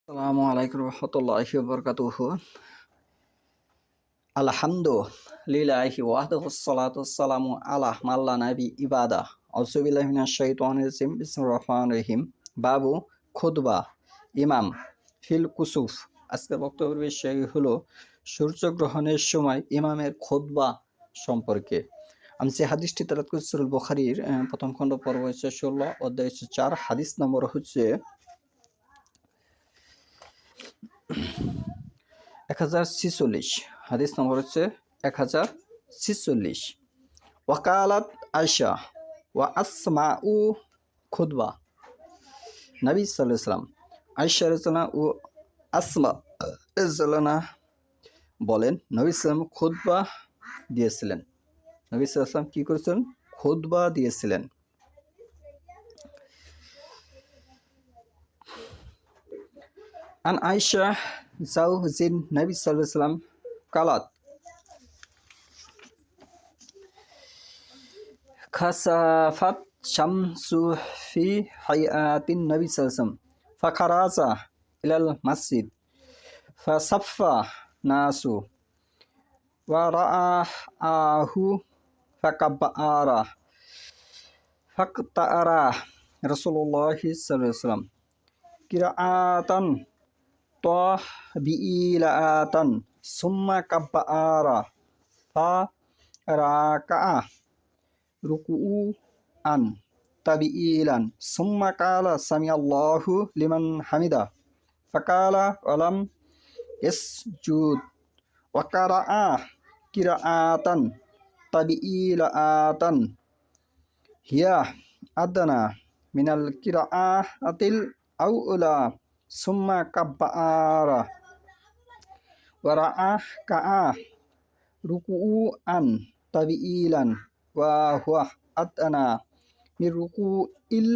আসসালামু আলাইকুম রহমতুল্লাহি ওয়া বারাকাতুহু। আলহামদুলিল্লাহি ওয়াহদাহু সলাতু ওয়াসসালামু আলা মান লা নাবী ইবাদা। আউযু বিল্লাহি মিনাশ শাইতানির রাজিম। বিসমিল্লাহির রহমানির রহিম। বাবু খুতবা ইমাম ফিল কুসুফ। আজকের বক্তব্যের বিষয় হলো সূর্যগ্রহণের সময় ইমামের খুতবা সম্পর্কে। আমি যে হাদিসটি তেলাওয়াত করছি সূরা বুখারীর প্রথম খণ্ড পর্ব হচ্ছে 16 অধ্যায় হচ্ছে 4 হাদিস নম্বর হচ্ছে 1046। হাদিস নম্বর হচ্ছে 1046। ওয়াকালাত আয়শা ওয়া আসমাউ খুতবা। নবী সাল্লাল্লাহু আলাইহি ওয়াসাল্লাম আয়শা রাদিয়াল্লাহু ও আসমা রাদিয়াল্লাহু বলেন নবী সাল্লাল্লাহু খুতবা দিয়েছিলেন। নবী সাল্লাল্লাহু আলাইহি ওয়াসাল্লাম কি করেছেন? খুতবা দিয়েছিলেন। আন আয়শা জাওজিন নবী সাল্লাল্লাহু আলাইহি ওয়াসাল্লাম কালাত খাসাফাত শামসু ফি হায়াতিন নবী সাল্লাল্লাহু আলাইহি ওয়াসাল্লাম ফাখারাজা ইলাল মাসজিদ ফাসাফফা নাসু ওয়া রাআহু ফাকাব্বারা ফাকতারা রাসূলুল্লাহ সাল্লাল্লাহু আলাইহি ওয়াসাল্লাম কিরাআতান তাহবিইলাতান সুম্মা কাব্বারা ফা রাকা'a রুকু'আন তাবিইলান সুম্মা কালা সামিআল্লাহু লিমান হামিদা ফাকালা ওয়ালাম ইয়াসজুদ ওয়া কারা'a কিরাআতান তাবিইলাতান হিয়া আদনা মিনাল কিরাআতিল আউলা সুম্মা কাব্বারা ওয়া রাকা'a রুকু'আন তাবিইলান ওয়া হুয়া আদনা মির রুকু'il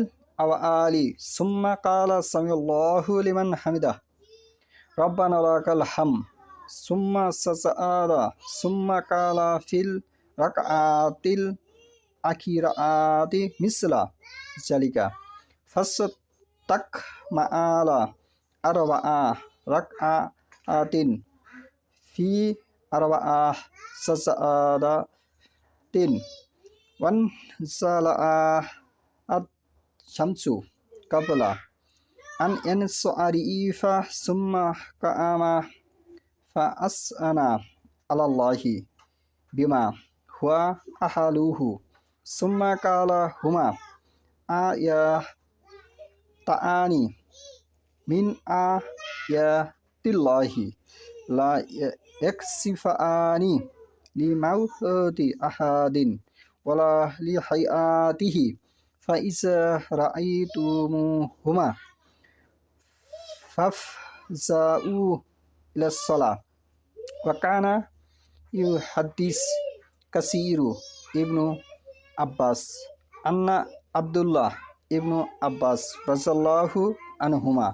আওয়ালি সুম্মা কালা সামিআল্লাহু লিমান হামিদা রাব্বানা লাকাল হামদ সুম্মা সাজআদা সুম্মা কালা ফিল রাকআতিল আখিরাতি মিসলা জালিকা ফাসতাকমালা আরবা'a রাকআতিন ফি আরবা'a সাজদাতিন ওয়ান জালাআত শামসু কাবলা আন ইয়ানসুআরিফা সুম্মা কাআমা ফাআসআনা আলাল্লাহি বিমা হুয়া আহালুহু সুম্মা কালা হুমা আয়াতানি মিন আয়াতিল্লাহি লা ইয়াকসিফানি লিমাউতি আহাদিন ওয়ালা লিহায়াতিহি ফাইজা রাআইতুমুহুমা ফাফজাউ ইলাস সালাহ ওয়া কানা ইউহাদ্দিস কাসীরু ইবনু আব্বাস আন্না আব্দুল্লাহ ইবনু আব্বাস রাদিয়াল্লাহু আনহুমা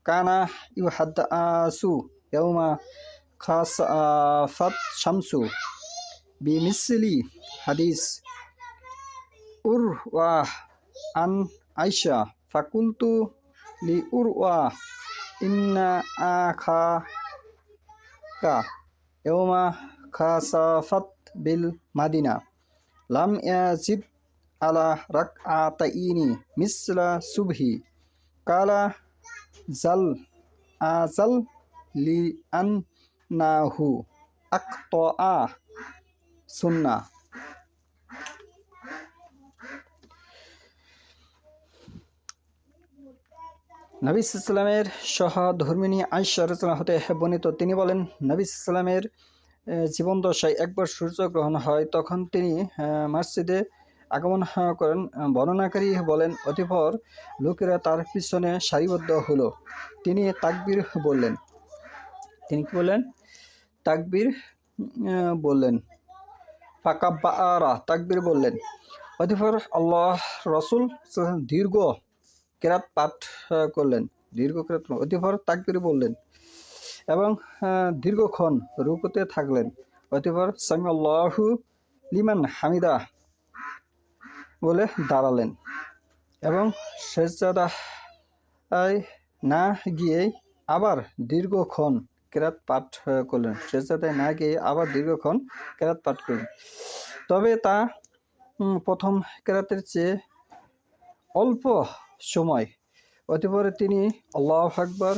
কানা ইউহাদ্দাসু ইয়াওমা খাসাফাত শামসু বিমিসলি হাদিস উরওয়া আন আয়শা ফাকুলতু লি উরওয়া ইন্না আখাকা ইয়াওমা খাসাফাত বিল মাদিনা লাম ইয়াজিদ আলা রাকআতাইনি মিসলা সুবহি কালা আজাল লি আন্নাহু আখতাআ সুন্নাহ। নবী সাল্লাল্লাহু আলাইহি ওয়াসাল্লামের সহধর্মিণী আয়েশা রাদিয়াল্লাহু হতে বর্ণিত তিনি বলেন নবী সাল্লাল্লাহু আলাইহি ওয়াসাল্লামের জীবনদশায় একবার সূর্যগ্রহণ হয় তখন তিনি মসজিদে আগমন করেন। বর্ণনাকারী বলেন অতঃপর লোকেরা তার পিছনে সারিবদ্ধ হলো। তিনি তাকবীর বললেন। তিনি কি বললেন? তাকবীর বললেন। ফাকাব্বারা তাকবীর বললেন। অতঃপর আল্লাহ রাসূল দীর্ঘ কেরাত পাঠ করলেন। অতঃপর তাকবীর বললেন এবং দীর্ঘক্ষণ রুকুতে থাকলেন। অতঃপর সামিআল্লাহু লিমান হামিদা বলে দাঁড়ালেন এবং সেজদায় না গিয়ে আবার দীর্ঘক্ষণ কেরাত পাঠ করলেন, সেজদায় না গিয়ে আবার দীর্ঘক্ষণ কেরাত পাঠ করলেন। তবে তা প্রথম কেরাতের চেয়ে অল্প সময়। অতঃপর তিনি আল্লাহু আকবার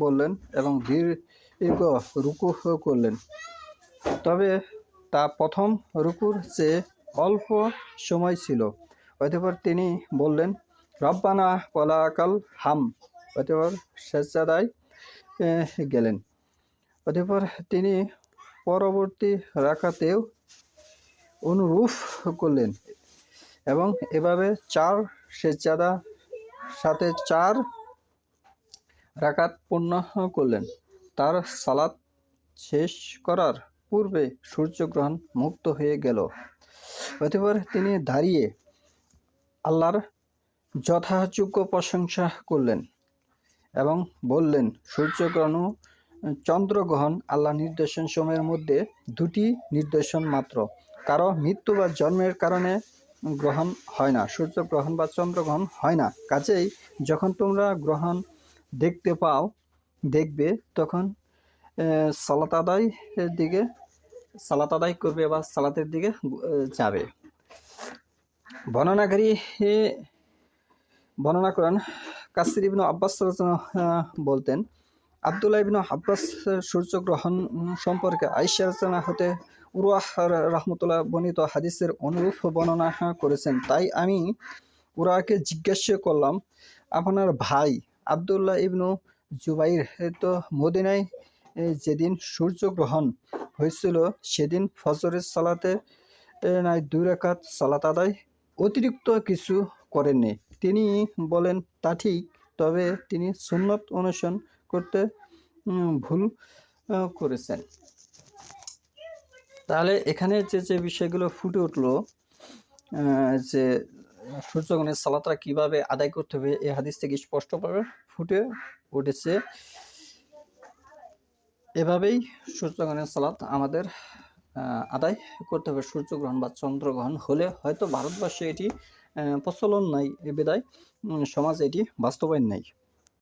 বললেন এবং দীর্ঘ রুকু করলেন। তবে তা প্রথম রুকুর চেয়ে অল্প সময় ছিল। অতঃপর তিনি বললেন রব্বানা ওয়ালাকাল হাম। অতঃপর সেজদায় গেলেন। অতঃপর তিনি পরবর্তী রাকাতেও অনুরূপ করলেন এবং এভাবে 4 সেজদার সাথে 4 রাকাত পূর্ণ করলেন। তার সালাত শেষ করার পূর্বে সূর্যগ্রহণ মুক্ত হয়ে গেল। অতঃপর তিনি দাঁড়িয়ে আল্লাহর যথাযোগ্য প্রশংসা করলেন এবং বললেন, সূর্যগ্রহণ ও চন্দ্রগ্রহণ আল্লাহ নিদর্শনসমূহের মধ্যে 2টি নিদর্শন মাত্র। কারো মৃত্যু বা জন্মের কারণে গ্রহণ হয় না, সূর্যগ্রহণ বা চন্দ্রগ্রহণ হয় না। কাজেই যখন তোমরা গ্রহণ দেখবে তখন সালাত আদায় করবে বা সালাতের দিকে যাবে। বর্ণনা করেন কাসির ইবনে আব্বাস বলতেন, আব্দুল্লাহ ইবনে আব্বাস সূর্যগ্রহণ সম্পর্কে আয়েশা রাদিয়াল্লাহু হতে উরওয়াহ রাহমাতুল্লাহ বর্ণিত হাদিসের অনুরূপ বর্ণনা করেছেন। তাই আমি উরওয়াকে জিজ্ঞাসা করলাম, আপনার ভাই আব্দুল্লাহ ইবনে জুবাইর তো মদিনায় যেদিন সূর্যগ্রহণ হয়েছিল সেদিন ফজরের সালাতে 2 রাকাত সালাত আদায় অতিরিক্ত কিছু করেননি। তিনি বলেন, তা ঠিক, তবে তিনি সুন্নত অনুসরণ করতে ভুল করেছেন। তাহলে এখানে যে বিষয়গুলো ফুটে উঠলো, যে সূর্যগ্রহণের সালাতটা কিভাবে আদায় করতে হবে এই হাদিস থেকে স্পষ্টভাবে ফুটে উঠেছে। এভাবেই সূর্যগ্রহণের সালাত আমাদের আদায় করতে হবে। সূর্যগ্রহণ বা চন্দ্রগ্রহণ হলে হয়তো ভারতবর্ষে এটি প্রচলন নাই, বিধায় সমাজে এটি বাস্তবায়ন নাই।